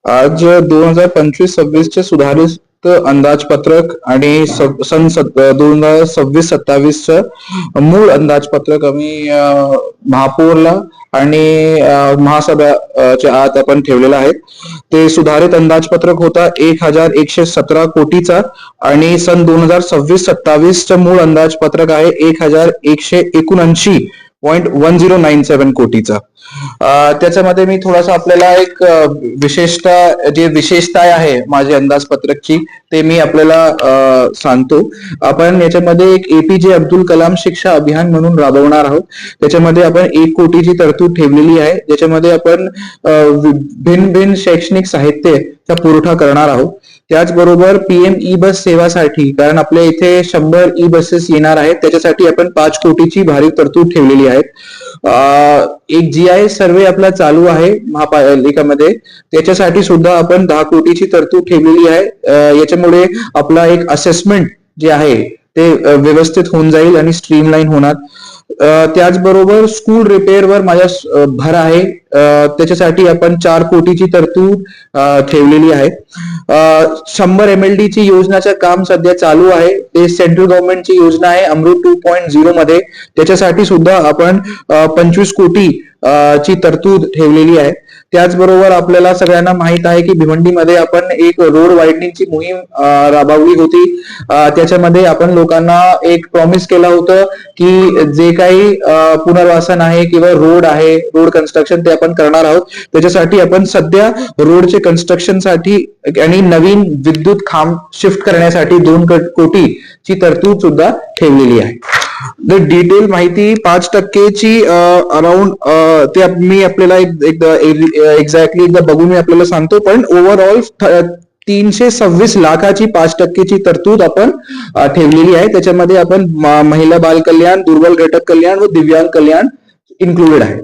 आज 2025-26 सुधारित अंदाजपत्रक आणि सन 2026-27 मूळ अंदाजपत्रक आम्ही महापौरला आणि महासभेच्या आत आपण ठेवलेला आहे. ते सुधारित अंदाजपत्रक होता 1117 कोटीचा आणि सन 2026-27 मूळ अंदाजपत्रक आहे 1179.1097 कोटीचा. त्याच्यामध्ये मी थोडासा आपल्याला एक विशेषता आहे माझ्या अंदाजपत्रकची ते मी आपल्याला सांगतो. आपण याच्यामध्ये एक एपीजे अब्दुल कलाम शिक्षा अभियान म्हणून राबवणार आहोत. त्याच्यामध्ये आपण 1 कोटीची तरतूद ठेवलेली आहे, ज्याच्यामध्ये आपण भिन्न शैक्षणिक साहित्याचा पुरवठा करणार आहोत. त्याचबरोबर पीएम ई बस सेवासाठी, कारण आपल्या इथे 100 ई बसेस येणार आहेत, त्याच्यासाठी आपण 5 कोटीची भारी तरतूद ठेवलेली आहे. एक जीआय सर्वे आपला चालू आहे महापालिकेमध्ये, त्याच्यासाठी सुद्धा आपण 10 कोटीची तरतूद ठेवलेली आहे. याच्यामुळे आपला एक असेसमेंट जे आहे ते व्यवस्थित होऊन जाईल आणि स्ट्रीमलाईन होणार. त्याचबरोबर स्कूल रिपेअरवर माझा भर आहे, त्याच्यासाठी आपण 4 कोटीची तरतूद ठेवलेली आहे. 100 MLD ची योजनाचं काम सध्या चालू आहे. ते सेंट्रल गव्हर्नमेंटची योजना आहे अमृत 2.0 मध्ये, त्याच्यासाठी सुद्धा आपण 25 कोटी ची तरतूद ठेवलेली आहे. त्याचबरोबर आपल्याला सगळ्यांना माहित आहे की भिवंडीमध्ये आपण एक रोड वायडनिंगची मोहीम राबवली होती. त्याच्यामध्ये आपण लोकांना एक प्रॉमिस केलं होतं की जे काही पुनर्वसन आहे किंवा रोड आहे, रोड कन्स्ट्रक्शन ते आपण करणार आहोत. त्याच्यासाठी आपण सध्या रोडचे कन्स्ट्रक्शन साठी आणि नवीन विद्युत खांब शिफ्ट करण्यासाठी 2 कोटीची तरतूद सुद्धा ठेवलेली आहे. डिटेल माहिती 5%ची अराउंड ते मी आपल्याला एक्झॅक्टली एकदा बघून मी आपल्याला सांगतो. पण ओव्हरऑल 326 लाखाची 5%ची तरतूद आपण ठेवलेली आहे. त्याच्यामध्ये आपण महिला बाल कल्याण, दुर्बल घटक कल्याण व दिव्यांग कल्याण इन्क्लुडेड आहे.